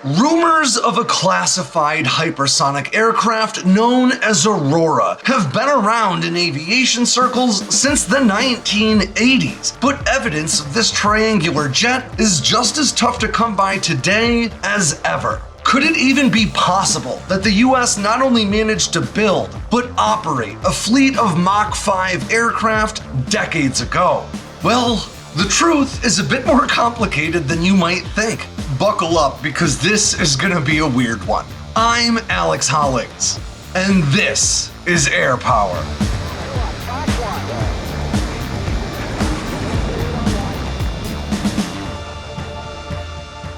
Rumors of a classified hypersonic aircraft known as Aurora have been around in aviation circles since the 1980s, but evidence of this triangular jet is just as tough to come by today as ever. Could it even be possible that the US not only managed to build, but operate a fleet of Mach 5 aircraft decades ago? Well, the truth is a bit more complicated than you might think. Buckle up, because this is gonna be a weird one. I'm Alex Hollings, and this is Air Power.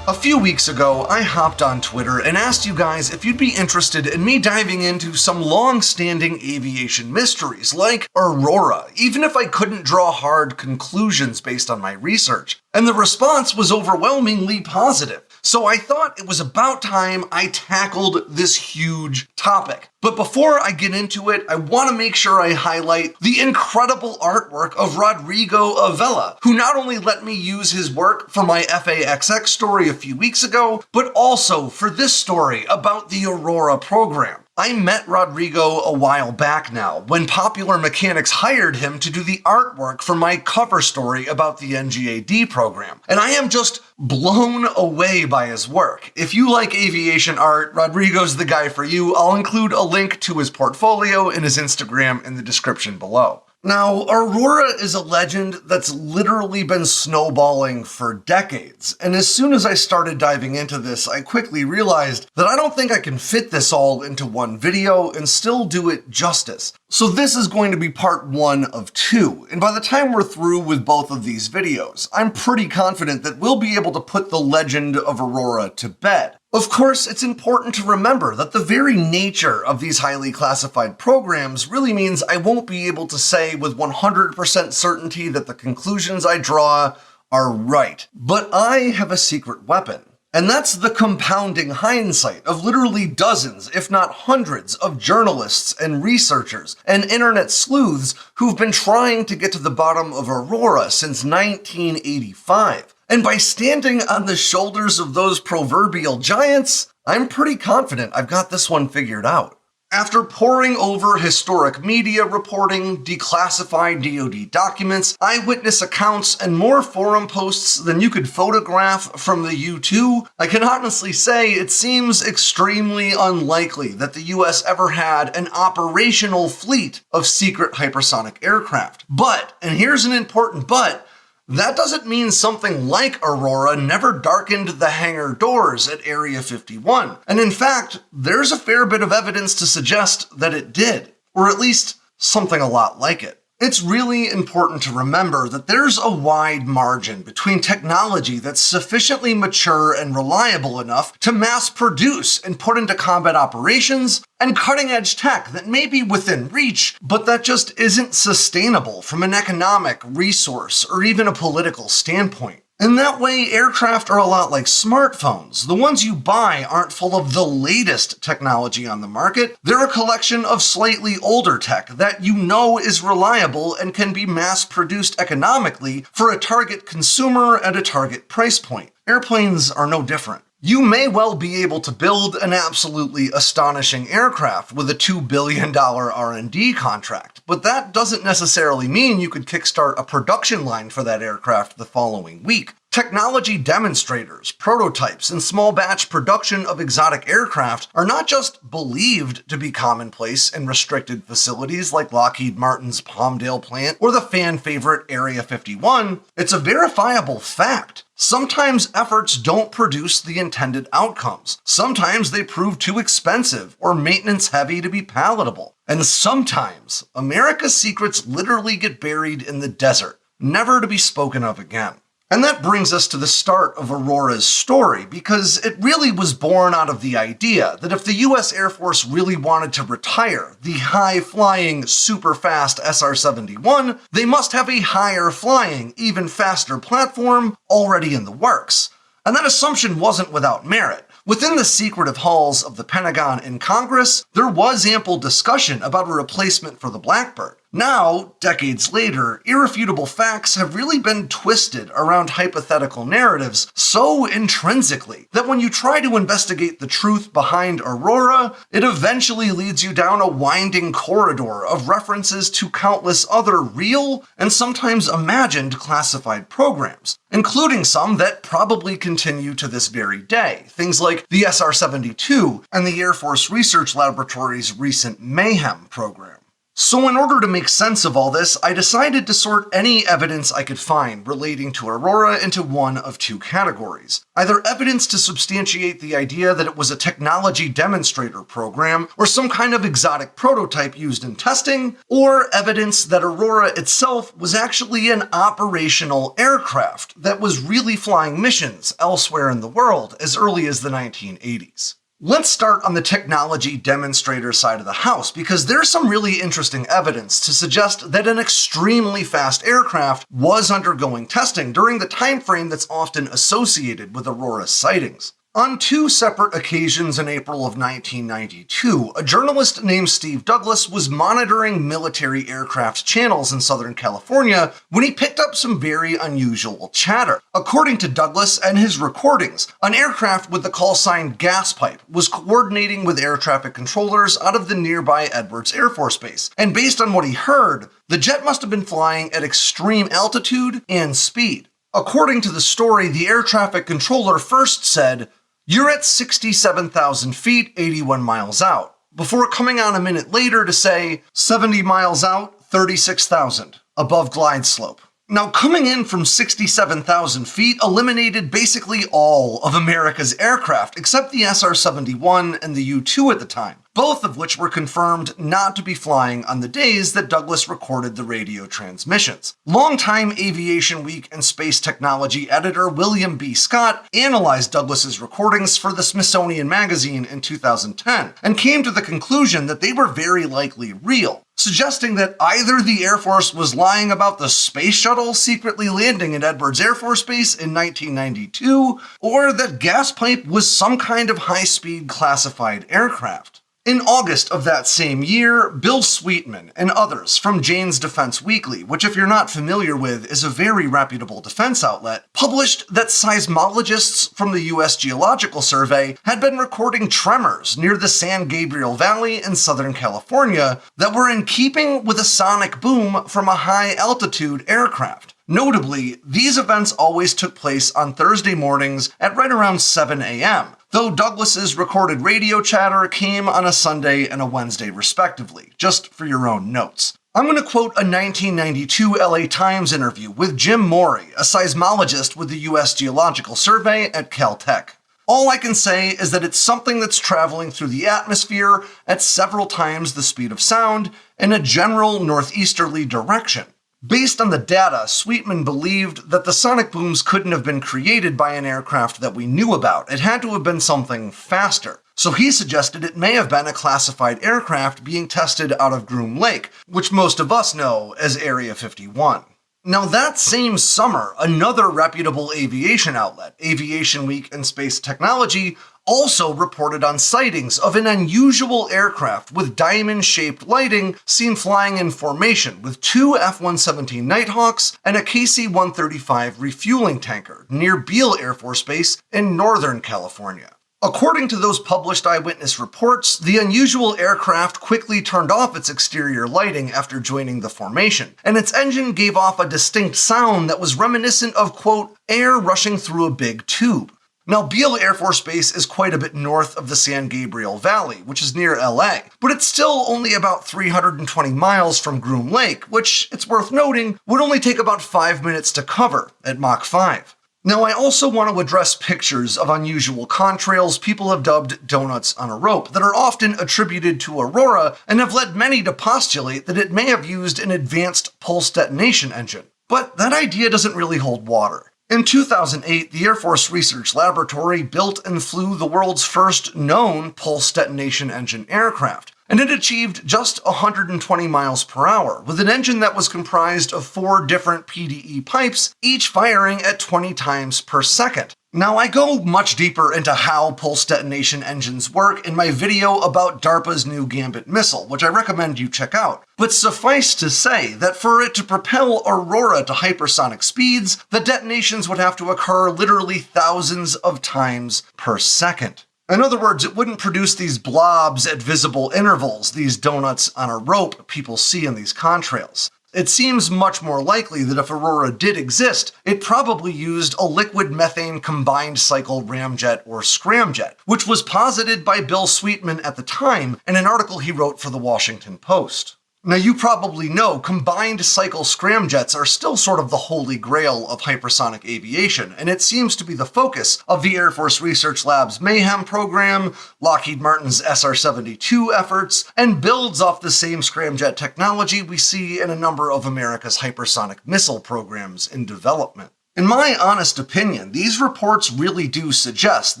A few weeks ago, I hopped on Twitter and asked you guys if you'd be interested in me diving into some long-standing aviation mysteries like Aurora, even if I couldn't draw hard conclusions based on my research. And the response was overwhelmingly positive. So I thought it was about time I tackled this huge topic. But before I get into it, I want to make sure I highlight the incredible artwork of Rodrigo Avella, who not only let me use his work for my FAXX story a few weeks ago, but also for this story about the Aurora program. I met Rodrigo a while back now, when Popular Mechanics hired him to do the artwork for my cover story about the NGAD program, and I am just blown away by his work. If you like aviation art, Rodrigo's the guy for you. I'll include a link to his portfolio and his Instagram in the description below. Now, Aurora is a legend that's literally been snowballing for decades, and as soon as I started diving into this, I quickly realized that I don't think I can fit this all into one video and still do it justice. So this is going to be part 1 of 2, and by the time we're through with both of these videos, I'm pretty confident that we'll be able to put the legend of Aurora to bed. Of course, it's important to remember that the very nature of these highly classified programs really means I won't be able to say with 100% certainty that the conclusions I draw are right. But I have a secret weapon. And that's the compounding hindsight of literally dozens, if not hundreds, of journalists and researchers and internet sleuths who've been trying to get to the bottom of Aurora since 1985. And by standing on the shoulders of those proverbial giants, I'm pretty confident I've got this one figured out. After poring over historic media reporting, declassified DoD documents, eyewitness accounts, and more forum posts than you could photograph from the U-2, I can honestly say it seems extremely unlikely that the US ever had an operational fleet of secret hypersonic aircraft. But, and here's an important but, that doesn't mean something like Aurora never darkened the hangar doors at Area 51. And in fact, there's a fair bit of evidence to suggest that it did, or at least something a lot like it. It's really important to remember that there's a wide margin between technology that's sufficiently mature and reliable enough to mass produce and put into combat operations, and cutting-edge tech that may be within reach, but that just isn't sustainable from an economic, resource, or even a political standpoint. In that way, aircraft are a lot like smartphones. The ones you buy aren't full of the latest technology on the market. They're a collection of slightly older tech that you know is reliable and can be mass-produced economically for a target consumer at a target price point. Airplanes are no different. You may well be able to build an absolutely astonishing aircraft with a $2 billion R&D contract, but that doesn't necessarily mean you could kickstart a production line for that aircraft the following week. Technology demonstrators, prototypes, and small batch production of exotic aircraft are not just believed to be commonplace in restricted facilities like Lockheed Martin's Palmdale plant or the fan favorite Area 51, it's a verifiable fact. Sometimes efforts don't produce the intended outcomes. Sometimes they prove too expensive or maintenance heavy to be palatable. And sometimes America's secrets literally get buried in the desert, never to be spoken of again. And that brings us to the start of Aurora's story, because it really was born out of the idea that if the US Air Force really wanted to retire the high-flying, super-fast SR-71, they must have a higher-flying, even faster platform already in the works. And that assumption wasn't without merit. Within the secretive halls of the Pentagon and Congress, there was ample discussion about a replacement for the Blackbird. Now, decades later, irrefutable facts have really been twisted around hypothetical narratives so intrinsically that when you try to investigate the truth behind Aurora, it eventually leads you down a winding corridor of references to countless other real and sometimes imagined classified programs, including some that probably continue to this very day, things like the SR-72 and the Air Force Research Laboratory's recent Mayhem program. So in order to make sense of all this, I decided to sort any evidence I could find relating to Aurora into one of two categories. Either evidence to substantiate the idea that it was a technology demonstrator program, or some kind of exotic prototype used in testing, or evidence that Aurora itself was actually an operational aircraft that was really flying missions elsewhere in the world as early as the 1980s. Let's start on the technology demonstrator side of the house, because there's some really interesting evidence to suggest that an extremely fast aircraft was undergoing testing during the time frame that's often associated with Aurora sightings. On two separate occasions in April of 1992, a journalist named Steve Douglas was monitoring military aircraft channels in Southern California when he picked up some very unusual chatter. According to Douglas and his recordings, an aircraft with the call sign Gas Pipe was coordinating with air traffic controllers out of the nearby Edwards Air Force Base, and based on what he heard, the jet must have been flying at extreme altitude and speed. According to the story, the air traffic controller first said, "You're at 67,000 feet, 81 miles out," before coming on a minute later to say 70 miles out, 36,000, above glide slope. Now, coming in from 67,000 feet eliminated basically all of America's aircraft, except the SR-71 and the U-2 at the time, both of which were confirmed not to be flying on the days that Douglas recorded the radio transmissions. Longtime Aviation Week and space technology editor William B. Scott analyzed Douglas's recordings for the Smithsonian Magazine in 2010 and came to the conclusion that they were very likely real, suggesting that either the Air Force was lying about the space shuttle secretly landing at Edwards Air Force Base in 1992, or that Gas Pipe was some kind of high-speed classified aircraft. In August of that same year, Bill Sweetman and others from Jane's Defense Weekly, which if you're not familiar with is a very reputable defense outlet, published that seismologists from the U.S. Geological Survey had been recording tremors near the San Gabriel Valley in Southern California that were in keeping with a sonic boom from a high-altitude aircraft. Notably, these events always took place on Thursday mornings at right around 7 a.m., though Douglas's recorded radio chatter came on a Sunday and a Wednesday respectively, just for your own notes. I'm going to quote a 1992 LA Times interview with Jim Morey, a seismologist with the U.S. Geological Survey at Caltech. "All I can say is that it's something that's traveling through the atmosphere at several times the speed of sound in a general northeasterly direction." Based on the data, Sweetman believed that the sonic booms couldn't have been created by an aircraft that we knew about. It had to have been something faster. So he suggested it may have been a classified aircraft being tested out of Groom Lake, which most of us know as Area 51. Now that same summer, another reputable aviation outlet, Aviation Week and Space Technology, also reported on sightings of an unusual aircraft with diamond-shaped lighting seen flying in formation with two F-117 Nighthawks and a KC-135 refueling tanker near Beale Air Force Base in Northern California. According to those published eyewitness reports, the unusual aircraft quickly turned off its exterior lighting after joining the formation, and its engine gave off a distinct sound that was reminiscent of, quote, air rushing through a big tube. Now, Beale Air Force Base is quite a bit north of the San Gabriel Valley, which is near LA, but it's still only about 320 miles from Groom Lake, which, it's worth noting, would only take about 5 minutes to cover at Mach 5. Now, I also want to address pictures of unusual contrails people have dubbed donuts on a rope that are often attributed to Aurora and have led many to postulate that it may have used an advanced pulse detonation engine. But that idea doesn't really hold water. In 2008, the Air Force Research Laboratory built and flew the world's first known pulse detonation engine aircraft, and it achieved just 120 miles per hour, with an engine that was comprised of 4 different PDE pipes, each firing at 20 times per second. Now, I go much deeper into how pulse detonation engines work in my video about DARPA's new Gambit missile, which I recommend you check out. But suffice to say that for it to propel Aurora to hypersonic speeds, the detonations would have to occur literally thousands of times per second. In other words, it wouldn't produce these blobs at visible intervals, these donuts on a rope people see in these contrails. It seems much more likely that if Aurora did exist, it probably used a liquid methane combined cycle ramjet or scramjet, which was posited by Bill Sweetman at the time in an article he wrote for the Washington Post. Now, you probably know combined cycle scramjets are still sort of the holy grail of hypersonic aviation, and it seems to be the focus of the Air Force Research Lab's Mayhem program, Lockheed Martin's SR-72 efforts, and builds off the same scramjet technology we see in a number of America's hypersonic missile programs in development. In my honest opinion, these reports really do suggest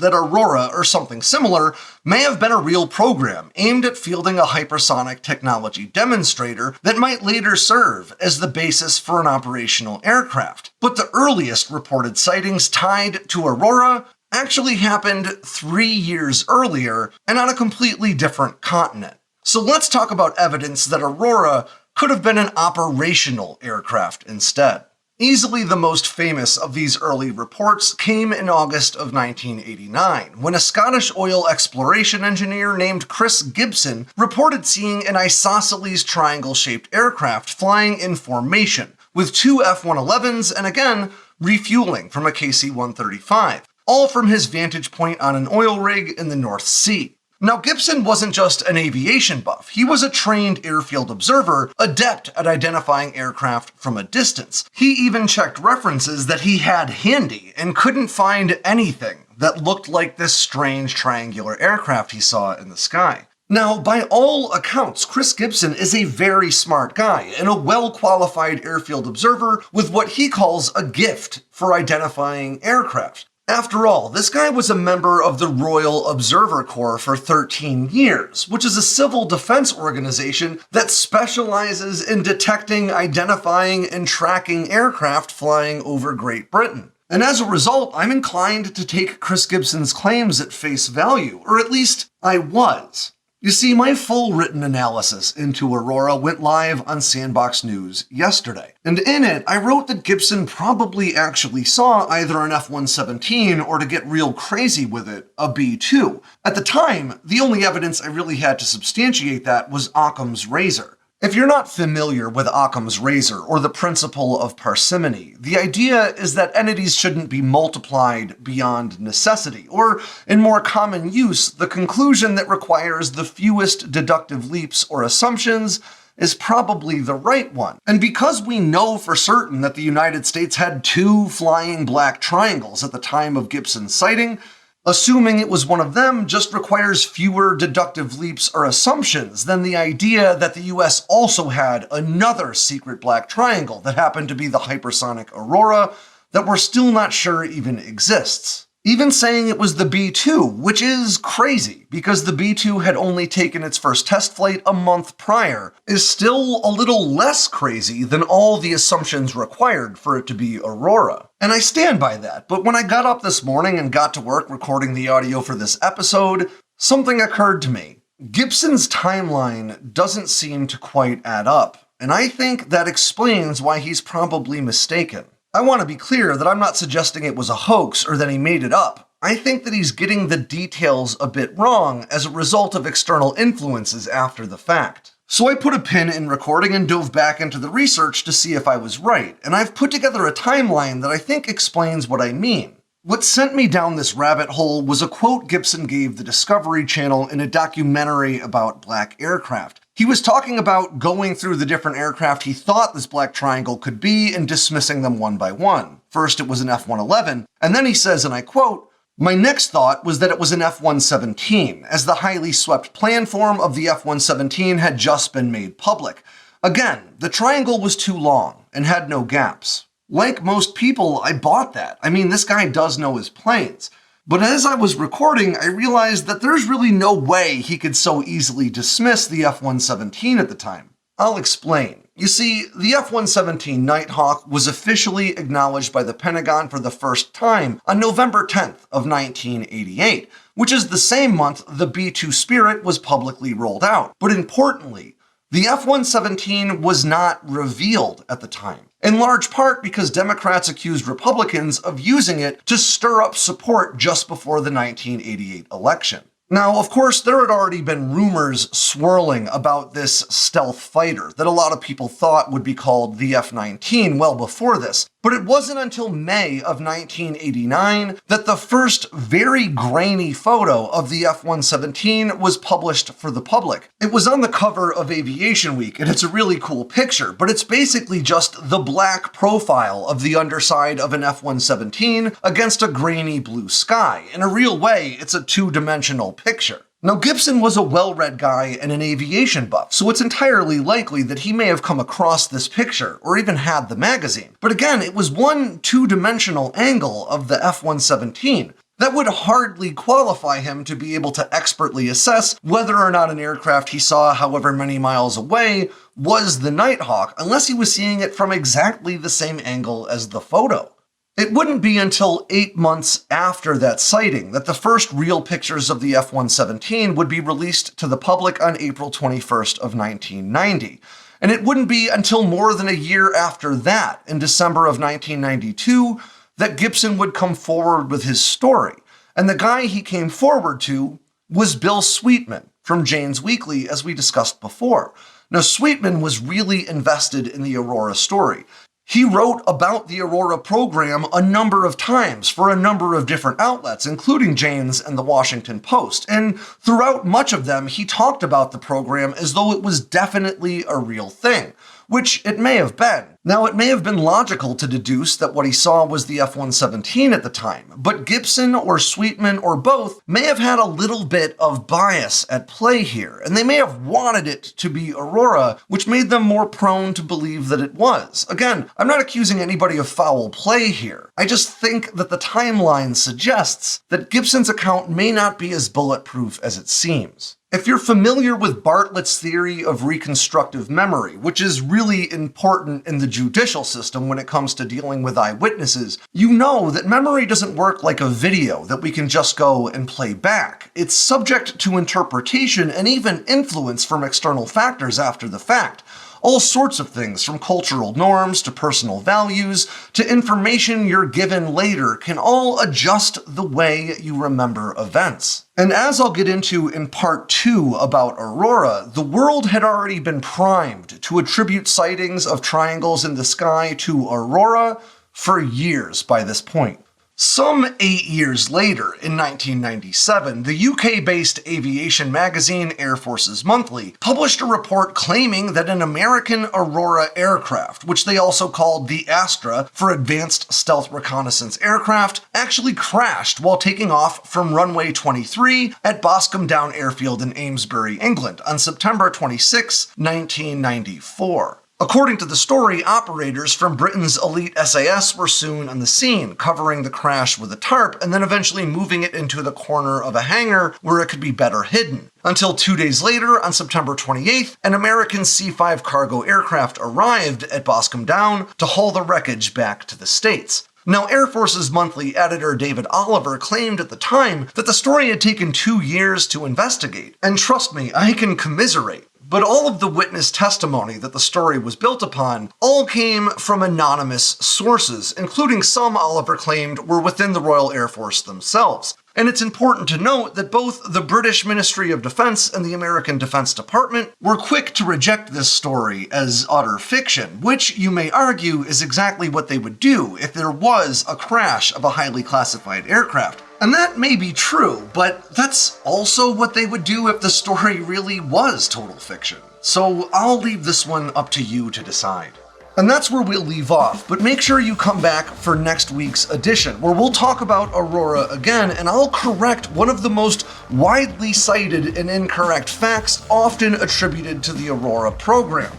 that Aurora, or something similar, may have been a real program aimed at fielding a hypersonic technology demonstrator that might later serve as the basis for an operational aircraft. But the earliest reported sightings tied to Aurora actually happened 3 years earlier and on a completely different continent. So let's talk about evidence that Aurora could have been an operational aircraft instead. Easily the most famous of these early reports came in August of 1989, when a Scottish oil exploration engineer named Chris Gibson reported seeing an isosceles triangle-shaped aircraft flying in formation, with 2 F-111s and again, refueling from a KC-135, all from his vantage point on an oil rig in the North Sea. Now, Gibson wasn't just an aviation buff, he was a trained airfield observer, adept at identifying aircraft from a distance. He even checked references that he had handy and couldn't find anything that looked like this strange triangular aircraft he saw in the sky. Now, by all accounts, Chris Gibson is a very smart guy and a well-qualified airfield observer with what he calls a gift for identifying aircraft. After all, this guy was a member of the Royal Observer Corps for 13 years, which is a civil defense organization that specializes in detecting, identifying, and tracking aircraft flying over Great Britain. And as a result, I'm inclined to take Chris Gibson's claims at face value, or at least I was. You see, my full written analysis into Aurora went live on Sandboxx News yesterday, and in it, I wrote that Gibson probably actually saw either an F-117 or, to get real crazy with it, a B-2. At the time, the only evidence I really had to substantiate that was Occam's razor. If you're not familiar with Occam's razor or the principle of parsimony, the idea is that entities shouldn't be multiplied beyond necessity, or in more common use, the conclusion that requires the fewest deductive leaps or assumptions is probably the right one. And because we know for certain that the United States had 2 flying black triangles at the time of Gibson's sighting, assuming it was one of them just requires fewer deductive leaps or assumptions than the idea that the US also had another secret black triangle that happened to be the hypersonic Aurora that we're still not sure even exists. Even saying it was the B-2, which is crazy, because the B-2 had only taken its first test flight a month prior, is still a little less crazy than all the assumptions required for it to be Aurora. And I stand by that, but when I got up this morning and got to work recording the audio for this episode, something occurred to me. Gibson's timeline doesn't seem to quite add up, and I think that explains why he's probably mistaken. I want to be clear that I'm not suggesting it was a hoax or that he made it up. I think that he's getting the details a bit wrong as a result of external influences after the fact. So I put a pin in recording and dove back into the research to see if I was right, and I've put together a timeline that I think explains what I mean. What sent me down this rabbit hole was a quote Gibson gave the Discovery Channel in a documentary about black aircraft. He was talking about going through the different aircraft he thought this black triangle could be and dismissing them one by one. First it was an F-111, and then he says, and I quote, "My next thought was that it was an F-117, as the highly swept plan form of the F-117 had just been made public. Again, the triangle was too long and had no gaps. Like most people, I bought that. I mean, this guy does know his planes. But as I was recording, I realized that there's really no way he could so easily dismiss the F-117 at the time. I'll explain. You see, the F-117 Nighthawk was officially acknowledged by the Pentagon for the first time on November 10th of 1988, which is the same month the B-2 Spirit was publicly rolled out. But importantly, the F-117 was not revealed at the time, in large part because Democrats accused Republicans of using it to stir up support just before the 1988 election. Now, of course, there had already been rumors swirling about this stealth fighter that a lot of people thought would be called the F-19 well before this, but it wasn't until May of 1989 that the first very grainy photo of the F-117 was published for the public. It was on the cover of Aviation Week, and it's a really cool picture, but it's basically just the black profile of the underside of an F-117 against a grainy blue sky. In a real way, it's a two-dimensional picture. Now, Gibson was a well-read guy and an aviation buff, so it's entirely likely that he may have come across this picture or even had the magazine. But again, it was one two-dimensional angle of the F-117. That would hardly qualify him to be able to expertly assess whether or not an aircraft he saw however many miles away was the Nighthawk, unless he was seeing it from exactly the same angle as the photo. It wouldn't be until 8 months after that sighting that the first real pictures of the F-117 would be released to the public on April 21st of 1990. And it wouldn't be until more than a year after that, in December of 1992, that Gibson would come forward with his story. And the guy he came forward to was Bill Sweetman from Jane's Weekly, as we discussed before. Now, Sweetman was really invested in the Aurora story. He wrote about the Aurora program a number of times for a number of different outlets, including Jane's and the Washington Post, and throughout much of them, he talked about the program as though it was definitely a real thing, which it may have been. Now, it may have been logical to deduce that what he saw was the F-117 at the time, but Gibson or Sweetman or both may have had a little bit of bias at play here, and they may have wanted it to be Aurora, which made them more prone to believe that it was. Again, I'm not accusing anybody of foul play here. I just think that the timeline suggests that Gibson's account may not be as bulletproof as it seems. If you're familiar with Bartlett's theory of reconstructive memory, which is really important in the judicial system when it comes to dealing with eyewitnesses, you know that memory doesn't work like a video that we can just go and play back. It's subject to interpretation and even influence from external factors after the fact. All sorts of things, from cultural norms to personal values to information you're given later, can all adjust the way you remember events. And as I'll get into in part 2 about Aurora, the world had already been primed to attribute sightings of triangles in the sky to Aurora for years by this point. Some 8 years later, in 1997, the UK-based aviation magazine Air Forces Monthly published a report claiming that an American Aurora aircraft, which they also called the Astra for Advanced Stealth Reconnaissance Aircraft, actually crashed while taking off from runway 23 at Boscombe Down Airfield in Amesbury, England, on September 26, 1994. According to the story, operators from Britain's elite SAS were soon on the scene, covering the crash with a tarp and then eventually moving it into the corner of a hangar where it could be better hidden. Until 2 days later, on September 28th, an American C-5 cargo aircraft arrived at Boscombe Down to haul the wreckage back to the States. Now, Air Forces Monthly editor David Oliver claimed at the time that the story had taken 2 years to investigate, and trust me, I can commiserate. But all of the witness testimony that the story was built upon all came from anonymous sources, including some Oliver claimed were within the Royal Air Force themselves. And it's important to note that both the British Ministry of Defense and the American Defense Department were quick to reject this story as utter fiction, which you may argue is exactly what they would do if there was a crash of a highly classified aircraft. And that may be true, but that's also what they would do if the story really was total fiction. So I'll leave this one up to you to decide. And that's where we'll leave off, but make sure you come back for next week's edition, where we'll talk about Aurora again, and I'll correct one of the most widely cited and incorrect facts often attributed to the Aurora program.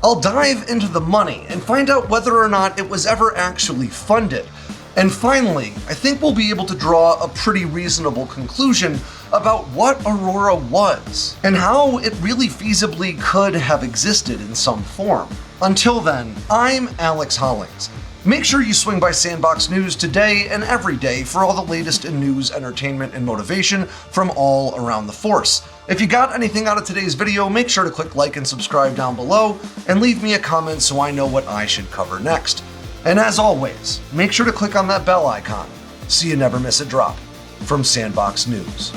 I'll dive into the money and find out whether or not it was ever actually funded. And finally, I think we'll be able to draw a pretty reasonable conclusion about what Aurora was, and how it really feasibly could have existed in some form. Until then, I'm Alex Hollings. Make sure you swing by Sandboxx News today and every day for all the latest in news, entertainment, and motivation from all around the Force. If you got anything out of today's video, make sure to click like and subscribe down below, and leave me a comment so I know what I should cover next. And as always, make sure to click on that bell icon so you never miss a drop from Sandboxx News.